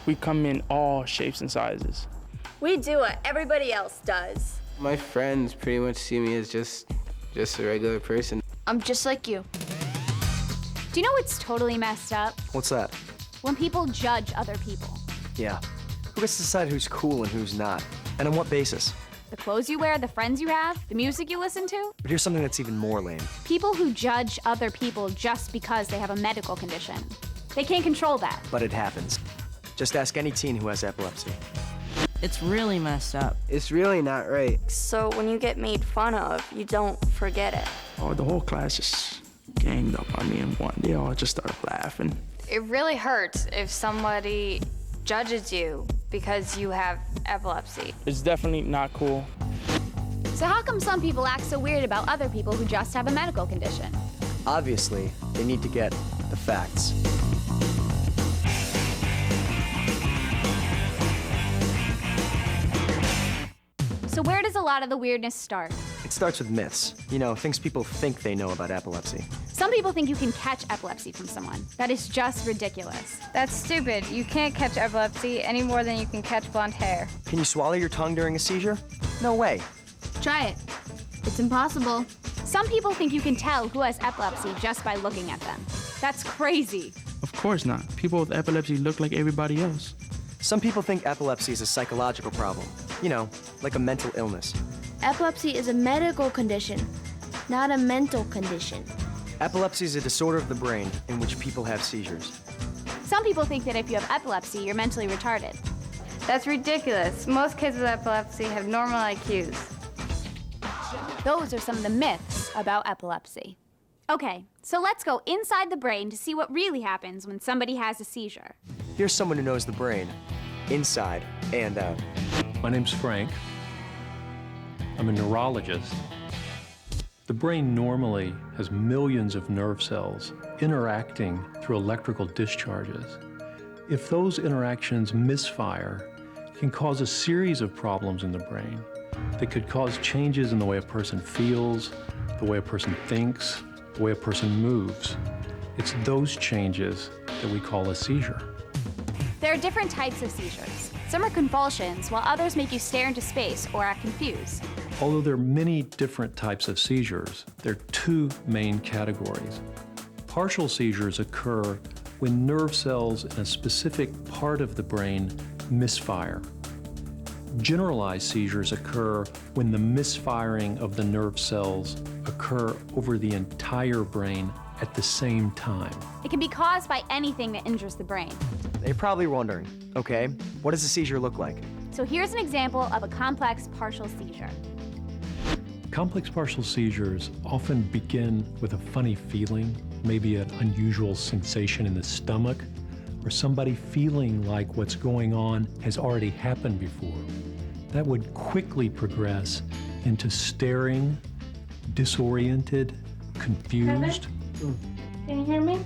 We come in all shapes and sizes. We do what everybody else does. My friends pretty much see me as just a regular person. I'm just like you. Do you know what's totally messed up? What's that? When people judge other people. Yeah. Who gets to decide who's cool and who's not? And on what basis? The clothes you wear, the friends you have, the music you listen to. But here's something that's even more lame. People who judge other people just because they have a medical condition. They can't control that. But it happens. Just ask any teen who has epilepsy. It's really messed up. It's really not right. So when you get made fun of, you don't forget it. Oh, the whole class just ganged up on me and they all just started laughing. It really hurts if somebody judges you because you have epilepsy. It's definitely not cool. So how come some people act so weird about other people who just have a medical condition? Obviously, they need to get the facts. So where does a lot of the weirdness start? It starts with myths. You know, things people think they know about epilepsy. Some people think you can catch epilepsy from someone. That is just ridiculous. That's stupid. You can't catch epilepsy any more than you can catch blonde hair. Can you swallow your tongue during a seizure? No way. Try it. It's impossible. Some people think you can tell who has epilepsy just by looking at them. That's crazy. Of course not. People with epilepsy look like everybody else. Some people think epilepsy is a psychological problem. You know, like a mental illness. Epilepsy is a medical condition, not a mental condition. Epilepsy is a disorder of the brain in which people have seizures. Some people think that if you have epilepsy, you're mentally retarded. That's ridiculous. Most kids with epilepsy have normal IQs. Those are some of the myths about epilepsy. Okay, so let's go inside the brain to see what really happens when somebody has a seizure. Here's someone who knows the brain, inside and out. My name's Frank. I'm a neurologist. The brain normally has millions of nerve cells interacting through electrical discharges. If those interactions misfire, it can cause a series of problems in the brain that could cause changes in the way a person feels, the way a person thinks, the way a person moves. It's those changes that we call a seizure. There are different types of seizures. Some are convulsions, while others make you stare into space or act confused. Although there are many different types of seizures, there are two main categories. Partial seizures occur when nerve cells in a specific part of the brain misfire. Generalized seizures occur when the misfiring of the nerve cells occur over the entire brain at the same time. It can be caused by anything that injures the brain. You're probably wondering, okay, what does a seizure look like? So here's an example of a complex partial seizure. Complex partial seizures often begin with a funny feeling, maybe an unusual sensation in the stomach, or somebody feeling like what's going on has already happened before. That would quickly progress into staring, disoriented, confused. Can you hear me?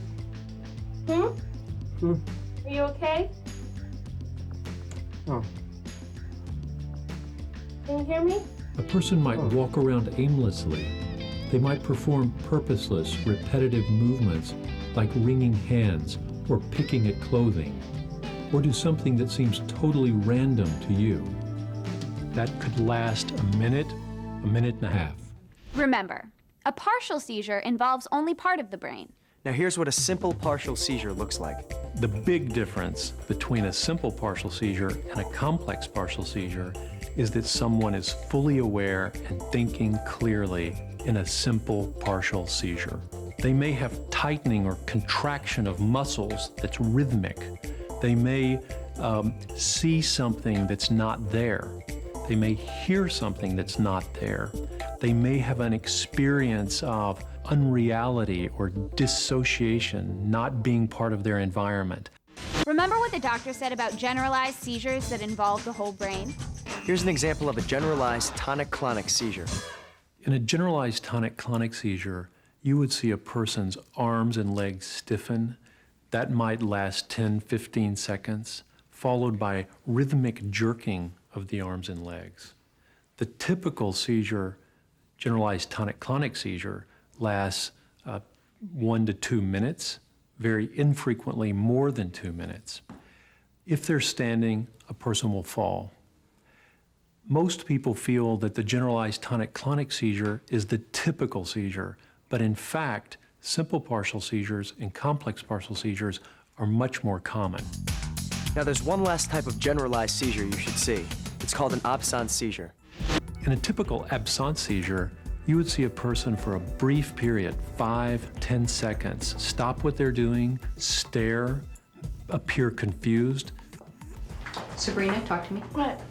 Are you okay? Oh. Can you hear me? A person might walk around aimlessly. They might perform purposeless, repetitive movements like wringing hands or picking at clothing, or do something that seems totally random to you. That could last a minute and a half. Remember, a partial seizure involves only part of the brain. Now here's what a simple partial seizure looks like. The big difference between a simple partial seizure and a complex partial seizure is that someone is fully aware and thinking clearly in a simple partial seizure. They may have tightening or contraction of muscles that's rhythmic. They may see something that's not there. They may hear something that's not there. They may have an experience of unreality or dissociation, not being part of their environment. Remember what the doctor said about generalized seizures that involve the whole brain? Here's an example of a generalized tonic-clonic seizure. In a generalized tonic-clonic seizure, you would see a person's arms and legs stiffen. That might last 10, 15 seconds, followed by rhythmic jerking of the arms and legs. The typical seizure, generalized tonic-clonic seizure, lasts 1 to 2 minutes, very infrequently more than 2 minutes. If they're standing, a person will fall. Most people feel that the generalized tonic-clonic seizure is the typical seizure, but in fact, simple partial seizures and complex partial seizures are much more common. Now, there's one last type of generalized seizure you should see. It's called an absence seizure. In a typical absence seizure, you would see a person for a brief period, 5-10 seconds, stop what they're doing, stare, appear confused. Sabrina, talk to me. What?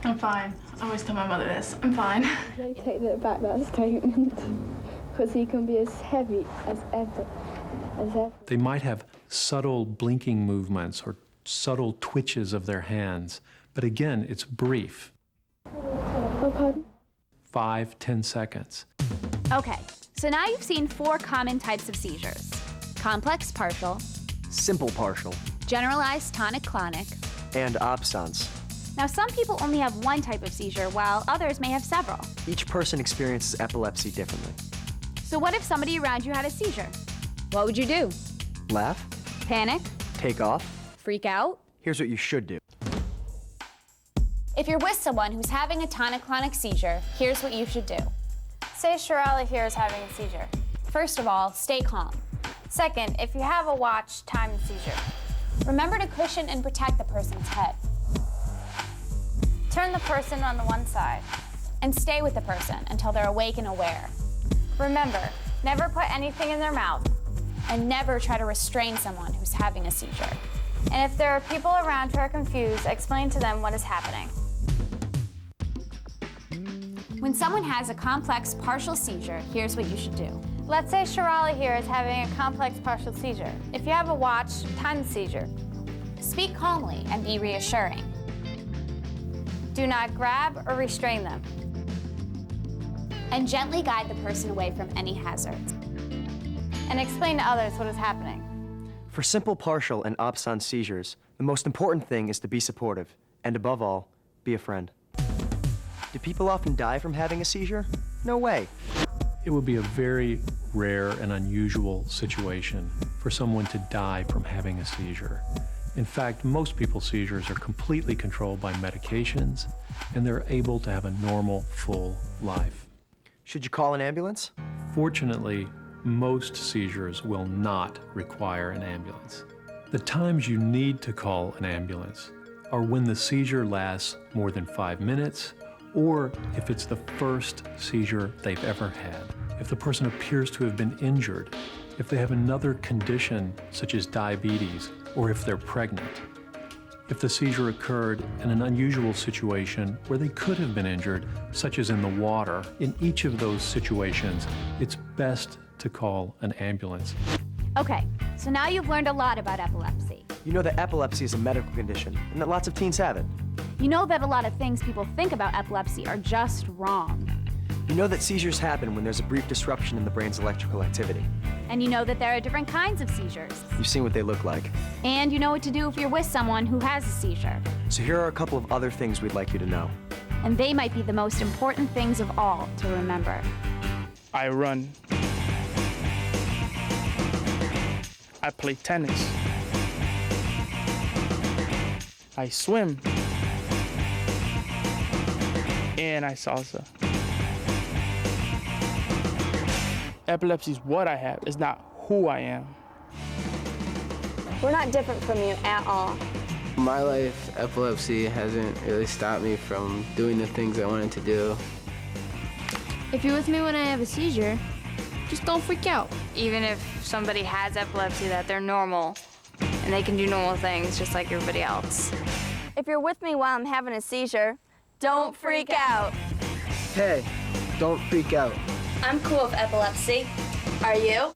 I'm fine. I always tell my mother this. I'm fine. I take that back, that statement, because he can be as heavy as ever. They might have subtle blinking movements or subtle twitches of their hands, but again, it's brief. Oh, pardon? 5-10 seconds. Okay, so now you've seen 4 common types of seizures. Complex partial, Simple partial, generalized tonic-clonic. and absence. Now, some people only have one type of seizure, while others may have several. Each person experiences epilepsy differently. So what if somebody around you had a seizure? What would you do? Laugh, Panic? take off. Freak out? Here's what you should do. If you're with someone who's having a tonic-clonic seizure, here's what you should do. Say Shirley here is having a seizure. First of all, stay calm. Second, if you have a watch, time the seizure. Remember to cushion and protect the person's head. Turn the person on the one side. And stay with the person until they're awake and aware. Remember, never put anything in their mouth. And never try to restrain someone who's having a seizure. And if there are people around who are confused, explain to them what is happening. When someone has a complex partial seizure, here's what you should do. Let's say Shirley here is having a complex partial seizure. If you have a watch, time the seizure. Speak calmly and be reassuring. Do not grab or restrain them. And gently guide the person away from any hazards. And explain to others what is happening. For simple partial and absence seizures, the most important thing is to be supportive, and above all, be a friend. Do people often die from having a seizure? No way. It would be a very rare and unusual situation for someone to die from having a seizure. In fact, most people's seizures are completely controlled by medications, and they're able to have a normal, full life. Should you call an ambulance? Fortunately, most seizures will not require an ambulance. The times you need to call an ambulance are when the seizure lasts more than 5 minutes, or if it's the first seizure they've ever had, if the person appears to have been injured, if they have another condition such as diabetes, or if they're pregnant. If the seizure occurred in an unusual situation where they could have been injured, such as in the water, in each of those situations, it's best to call an ambulance. Okay, so now you've learned a lot about epilepsy. You know that epilepsy is a medical condition, and that lots of teens have it. You know that a lot of things people think about epilepsy are just wrong. You know that seizures happen when there's a brief disruption in the brain's electrical activity. And you know that there are different kinds of seizures. You've seen what they look like. And you know what to do if you're with someone who has a seizure. So here are a couple of other things we'd like you to know. And they might be the most important things of all to remember. I run. I play tennis. I swim. And I salsa. Epilepsy is what I have, it's not who I am. We're not different from you at all. My life, epilepsy hasn't really stopped me from doing the things I wanted to do. If you're with me when I have a seizure, just don't freak out. Even if somebody has epilepsy, that they're normal and they can do normal things just like everybody else. If you're with me while I'm having a seizure, don't freak out. Hey, don't freak out. I'm cool with epilepsy. Are you?